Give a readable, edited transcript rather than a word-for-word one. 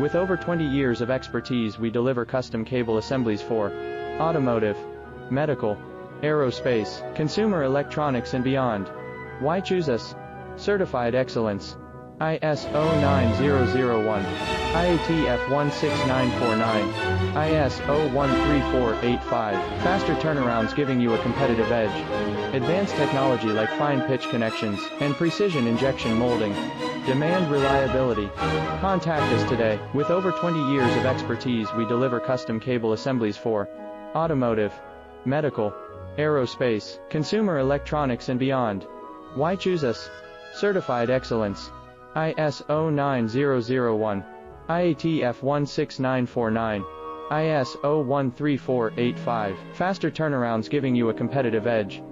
With over 20 years of expertise, we deliver custom cable assemblies for automotive, medical, aerospace, consumer electronics and beyond. Why choose us? Certified excellence. ISO9001, IATF 16949, ISO 13485. Faster turnarounds giving you a competitive edge. Advanced technology like fine pitch connections and precision injection molding. Demand reliability. Contact us today. With over 20 years of expertise, we deliver custom cable assemblies for automotive, medical, aerospace, consumer electronics and beyond. Why choose us? Certified excellence. ISO 9001, IATF 16949, ISO 13485. Faster turnarounds giving you a competitive edge.